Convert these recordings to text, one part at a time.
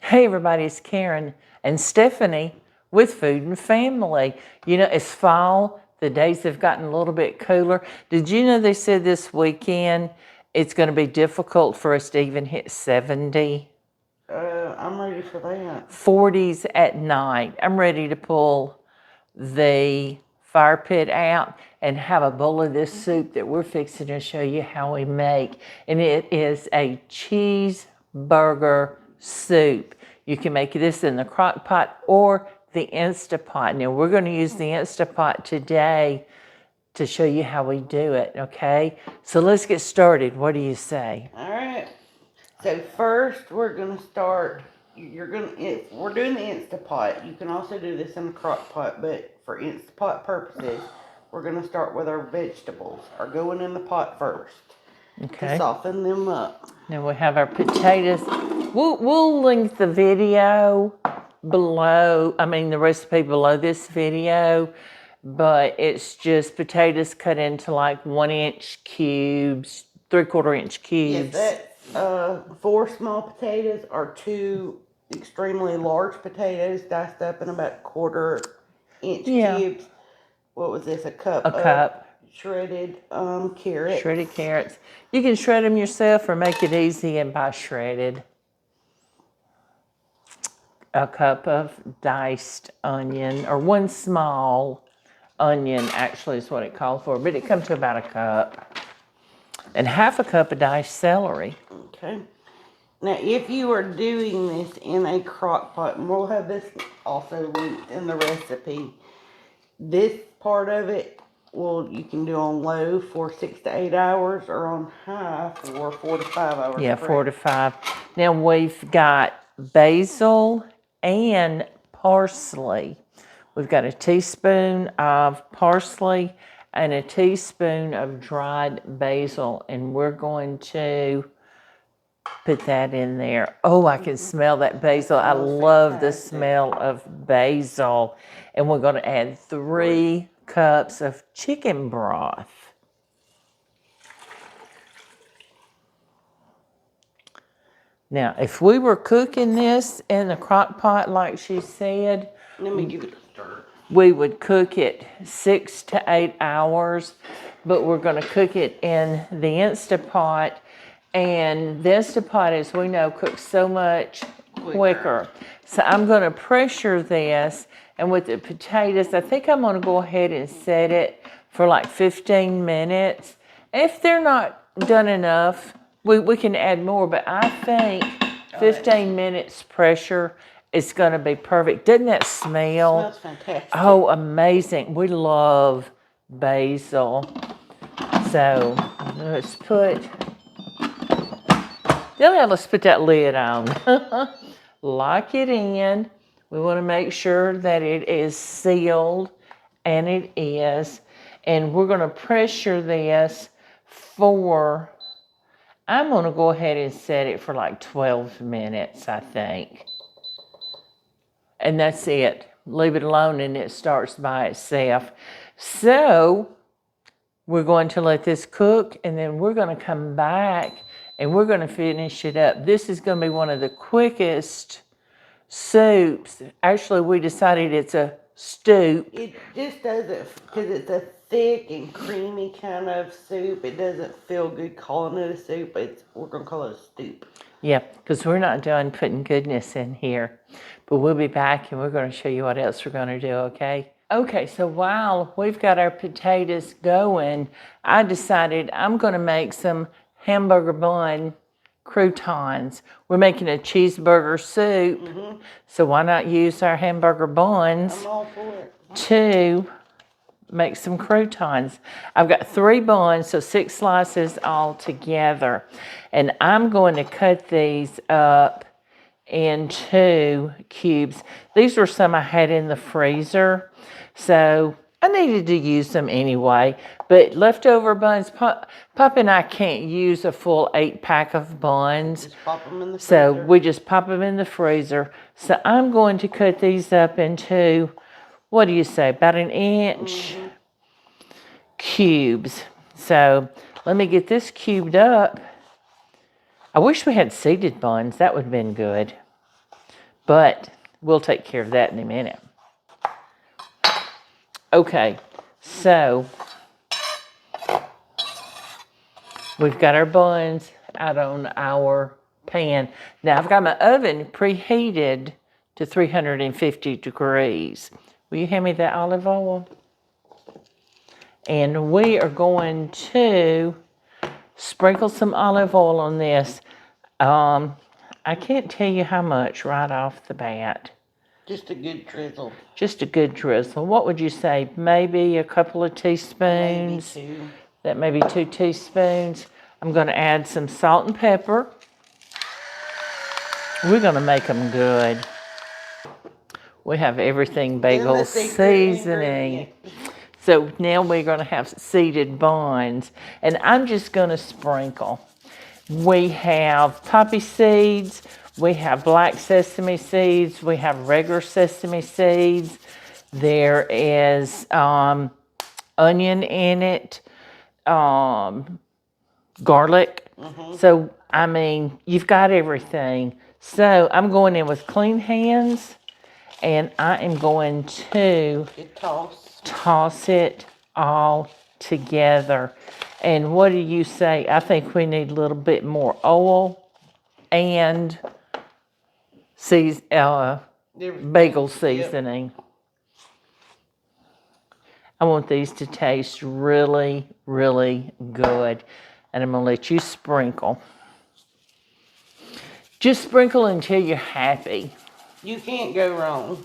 Hey everybody, it's Karen and Stephanie with Food and Family. You know, it's fall. The days have gotten a little bit cooler. Did you know they said this weekend it's going to be difficult for us to even hit 70? I'm ready for that. 40s at night. I'm ready to pull the fire pit out and have a bowl of this soup that we're fixing to show you how we make. And it is a cheeseburger soup. You can make this in the crock pot or the Instapot. Now we're going to use the Instapot today to show you how we do it, okay? So let's get started. What do you say? All right. So first we're gonna start. If we're doing the Instapot, you can also do this in the crock pot, but for Instapot purposes, we're gonna start with our vegetables. Are going in the pot first. Okay. To soften them up. Now we have our potatoes. We'll link the video below, the recipe below this video, but it's just potatoes cut into like 1-inch cubes, 3/4-inch cubes. Yes, that's 4 small potatoes or 2 extremely large potatoes diced up in about 1/4-inch cubes. What was this? A cup. Shredded carrots. Shredded carrots. You can shred them yourself or make it easy and buy shredded. A cup of diced onion, or 1 small onion actually is what it called for, but it comes to about a cup. And 1/2 cup of diced celery. Okay. Now, if you are doing this in a crock pot, and we'll have this also linked in the recipe, this part of it, you can do on low for 6 to 8 hours or on high for 4 to 5 hours. Yeah, 4 to 5. Now we've got basil and parsley. We've got a teaspoon of parsley and a teaspoon of dried basil, and we're going to put that in there. Oh, I can smell that basil. I love the smell of basil. And we're going to add 3 cups of chicken broth. Now, if we were cooking this in the crock pot, like she said, let me give it a stir. We would cook it 6 to 8 hours, but we're going to cook it in the Instapot. And the Instapot, as we know, cooks so much quicker. So I'm going to pressure this, and with the potatoes, I think I'm going to go ahead and set it for like 15 minutes. If they're not done enough, we can add more, but I think 15 minutes pressure is going to be perfect. Doesn't that smell? It smells fantastic. Oh, amazing. We love basil. So let's put that lid on. Lock it in. We want to make sure that it is sealed, and it is. And we're going to pressure this for, I'm going to go ahead and set it for like 12 minutes, I think. And that's it. Leave it alone and it starts by itself. So we're going to let this cook, and then we're going to come back and we're going to finish it up. This is going to be one of the quickest soups. Actually, we decided it's a stew. It just doesn't, because it's a thick and creamy kind of soup. It doesn't feel good calling it a soup. We're going to call it a stew. Yeah, because we're not done putting goodness in here. But we'll be back and we're going to show you what else we're going to do, okay? Okay, so while we've got our potatoes going, I decided I'm going to make some hamburger bun croutons. We're making a cheeseburger soup, so why not use our hamburger buns I'm all for it. To make some croutons. I've got 3 buns, so 6 slices all together. And I'm going to cut these up into cubes. These were some I had in the freezer, so I needed to use them anyway. But leftover buns, Pop and I can't use a full 8-pack of buns. Just pop them in the freezer. So we just pop them in the freezer. So I'm going to cut these up into, what do you say, about 1 inch cubes. So let me get this cubed up. I wish we had seeded buns. That would have been good. but we'll take care of that in a minute. Okay, so we've got our buns out on our pan. Now I've got my oven preheated to 350 degrees. Will you hand me that olive oil? And we are going to sprinkle some olive oil on this. I can't tell you how much right off the bat. Just a good drizzle. Just a good drizzle. What would you say? Maybe a couple of teaspoons? Maybe 2. That may be 2 teaspoons. I'm going to add some salt and pepper. We're going to make them good. We have everything bagel seasoning. So now we're going to have seeded buns. And I'm just going to sprinkle. We have poppy seeds. We have black sesame seeds. We have regular sesame seeds. There is onion in it. Garlic. So, I mean, you've got everything. So, I'm going in with clean hands, and I am going to toss it all together. And what do you say? I think we need a little bit more oil and bagel seasoning. Yep. I want these to taste really, really good. And I'm going to let you sprinkle. Just sprinkle until you're happy. You can't go wrong.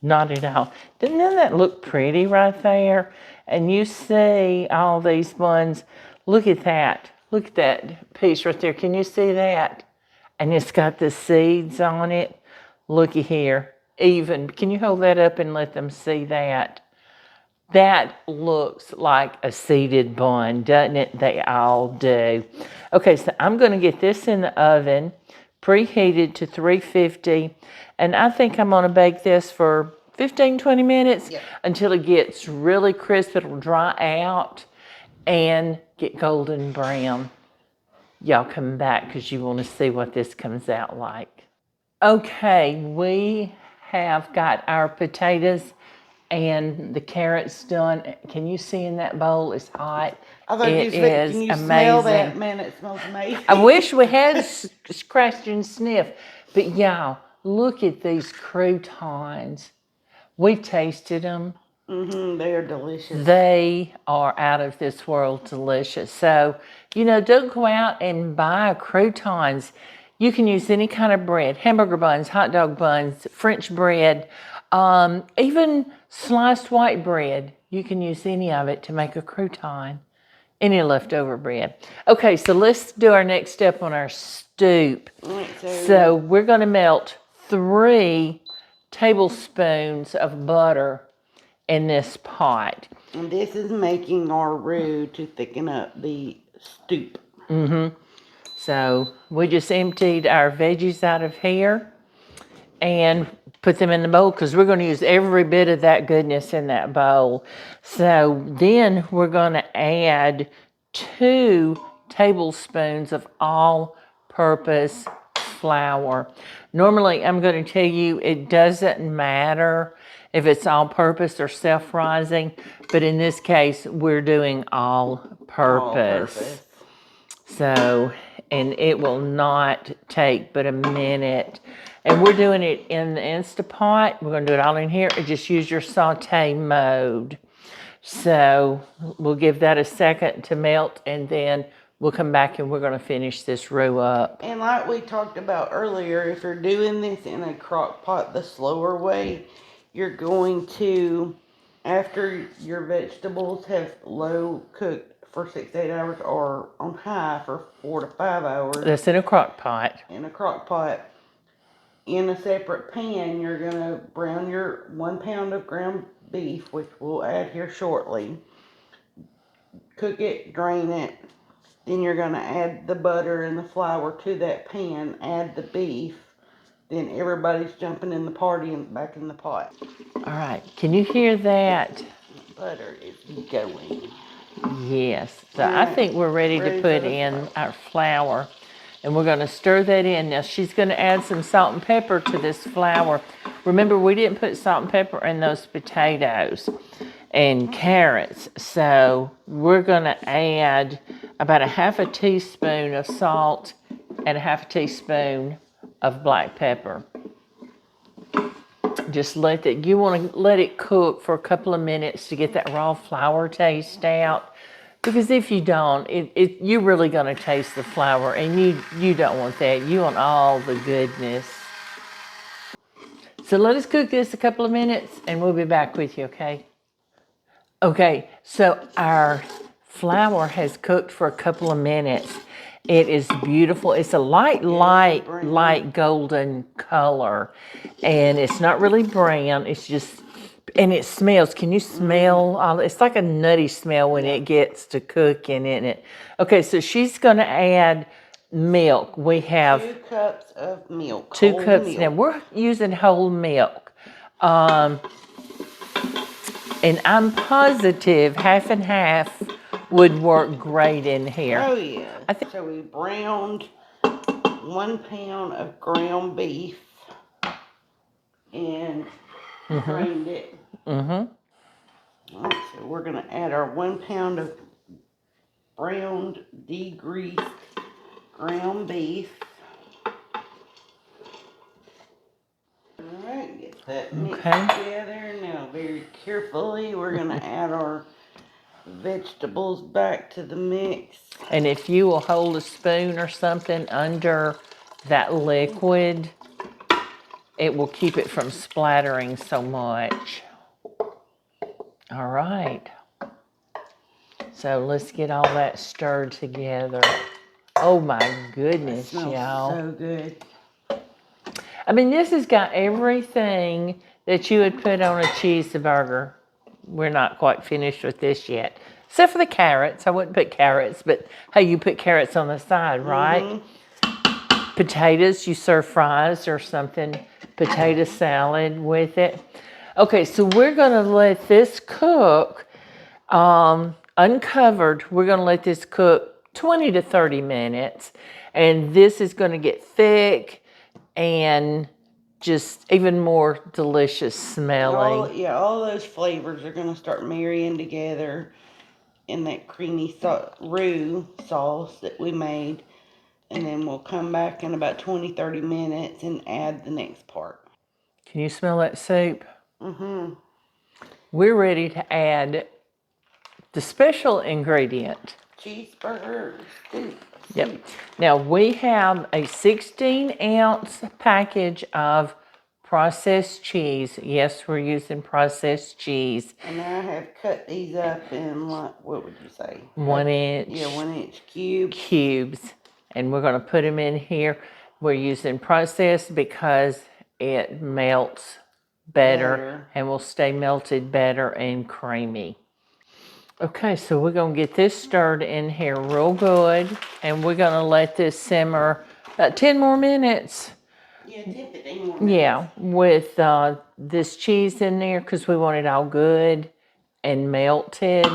Not at all. Doesn't that look pretty right there? And you see all these buns. Look at that. Look at that piece right there. Can you see that? And it's got the seeds on it. Looky here. Even. Can you hold that up and let them see that? That looks like a seeded bun, doesn't it? They all do. Okay, so I'm going to get this in the oven, preheated to 350, and I think I'm going to bake this for 15-20 minutes until it gets really crisp. It'll dry out and get golden brown. Y'all come back because you want to see what this comes out like. Okay, we have got our potatoes and the carrots done. Can you see in that bowl? It's hot. It is can you amazing. Smell that? Man, it smells amazing. I wish we had scratched and sniffed. But y'all, look at these croutons. We tasted them. They are delicious. They are out of this world delicious. So, you know, don't go out and buy croutons. You can use any kind of bread, hamburger buns, hot dog buns, French bread, even sliced white bread. You can use any of it to make a crouton, any leftover bread. Okay, so let's do our next step on our stoop. So we're going to melt 3 tablespoons of butter in this pot. And this is making our roux to thicken up the stoop. So we just emptied our veggies out of here and put them in the bowl because we're going to use every bit of that goodness in that bowl. So then we're going to add 2 tablespoons of all-purpose flour. Normally, I'm going to tell you it doesn't matter if it's all-purpose or self-rising, but in this case, we're doing all-purpose. So, and it will not take but a minute. And we're doing it in the Instapot. We're going to do it all in here and just use your saute mode. So we'll give that a second to melt and then we'll come back and we're going to finish this roux up. And like we talked about earlier, if you're doing this in a crock pot the slower way, you're going to, after your vegetables have low cooked for 6 to 8 hours or on high for 4 to 5 hours. That's in a crock pot. In a crock pot. In a separate pan, you're going to brown your 1 pound of ground beef, which we'll add here shortly. Cook it, drain it. Then you're going to add the butter and the flour to that pan, add the beef. Then everybody's jumping in the party and back in the pot. All right, can you hear that? Butter is going. Yes. So I think we're ready to put in our flour. And we're going to stir that in. Now she's going to add some salt and pepper to this flour. Remember, we didn't put salt and pepper in those potatoes and carrots. So we're going to add about a half a teaspoon of salt and a half a teaspoon of black pepper. Just you want to let it cook for a couple of minutes to get that raw flour taste out. Because if you don't, you're really going to taste the flour, and you don't want that. You want all the goodness. So let us cook this a couple of minutes, and we'll be back with you, okay? Okay, so our flour has cooked for a couple of minutes. It is beautiful. It's a light golden color, and it's not really brown. It's just, and it smells. Can you smell? It's like a nutty smell when it gets to cooking, isn't it? Okay, so she's going to add milk. We have 2 cups of milk. 2 cups. Milk. Now we're using whole milk. And I'm positive half and half would work great in here. Oh yeah. So we browned 1 pound of ground beef and drained it. Alright, so we're gonna add our 1 pound of browned, degreased ground beef. Alright, get that mixed together. Now very carefully we're gonna add our vegetables back to the mix. And if you will hold a spoon or something under that liquid, it will keep it from splattering so much. All right. So let's get all that stirred together. Oh my goodness, y'all. So good. I mean, this has got everything that you would put on a cheeseburger. We're not quite finished with this yet. Except for the carrots. I wouldn't put carrots, but hey, you put carrots on the side, right? Potatoes, you serve fries or something. Potato salad with it. Okay, so we're going to let this cook uncovered. We're going to let this cook 20 to 30 minutes. And this is going to get thick and just even more delicious smelling. All those flavors are going to start marrying together in that creamy roux sauce that we made. And then we'll come back in about 20-30 minutes and add the next part. Can you smell that soup? We're ready to add the special ingredient. Cheeseburger Soup. Yep. Now we have a 16-ounce package of processed cheese. Yes, we're using processed cheese. And I have cut these up in, what would you say? 1 inch. Yeah, 1 inch cubes. Cubes. And we're going to put them in here. We're using processed because it melts better and will stay melted better and creamy. Okay, so we're going to get this stirred in here real good, and we're going to let this simmer about 10 more minutes. Yeah, 10-15 more minutes. Yeah, with this cheese in there because we want it all good and melted.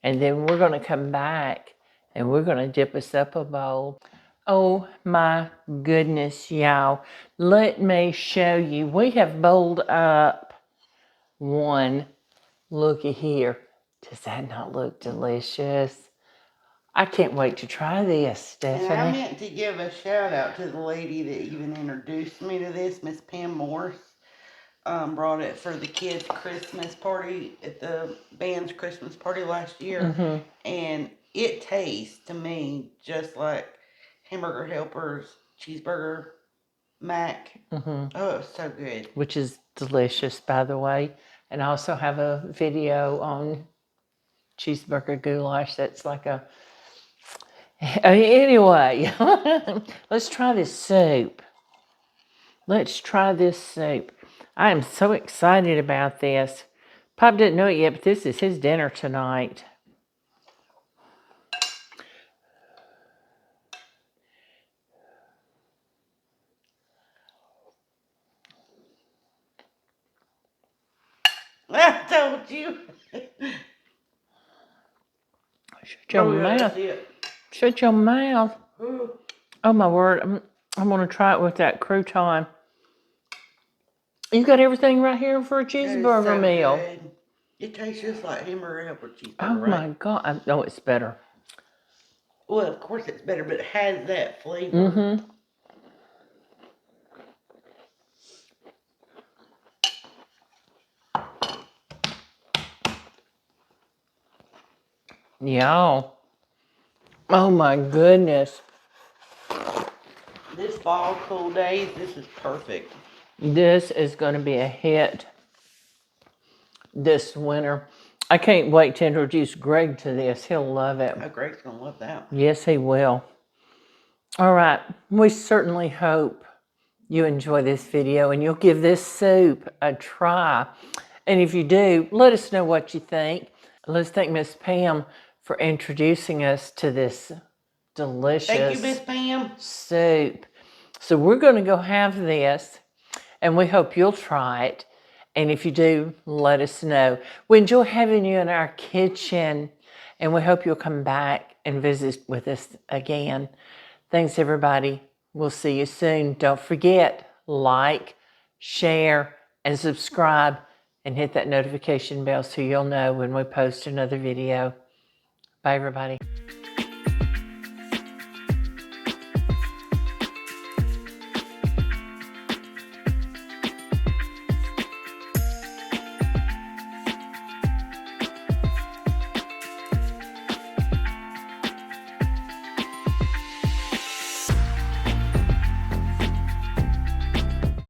And then we're going to come back and we're going to dip us up a bowl. Oh my goodness, y'all. Let me show you. We have bowled up one. Looky here. Does that not look delicious? I can't wait to try this, Stephanie. And I meant to give a shout out to the lady that even introduced me to this, Miss Pam Morse. Brought it for the kids' Christmas party at the band's Christmas party last year. And it tastes to me just like Hamburger Helper's cheeseburger mac. Oh, it's so good. Which is delicious, by the way. And I also have a video on cheeseburger goulash that's like a... Anyway, let's try this soup. Let's try this soup. I am so excited about this. Pop didn't know it yet, but this is his dinner tonight. I told you. Shut your mouth. That's it. Shut your mouth. Ooh. Oh my word. I'm going to try it with that crouton. You got everything right here for a That is cheeseburger so meal. good. It tastes just like hamburger helper cheeseburger, Oh right? my God. Oh, it's better. Well, of course it's better, but it has that flavor. Mm-hmm. Y'all. Oh my goodness. This fall, cool days, this is perfect. This is going to be a hit this winter. I can't wait to introduce Greg to this. He'll love it. Oh, Greg's gonna love that. Yes, he will. All right. We certainly hope you enjoy this video and you'll give this soup a try. And if you do, let us know what you think. Let's thank Miss Pam for introducing us to this delicious Thank you, Miss Pam. soup. So we're going to go have this, and we hope you'll try it. And if you do, let us know. We enjoy having you in our kitchen, and we hope you'll come back and visit with us again. Thanks, everybody. We'll see you soon. Don't forget, like, share, and subscribe, and hit that notification bell so you'll know when we post another video. Bye, everybody.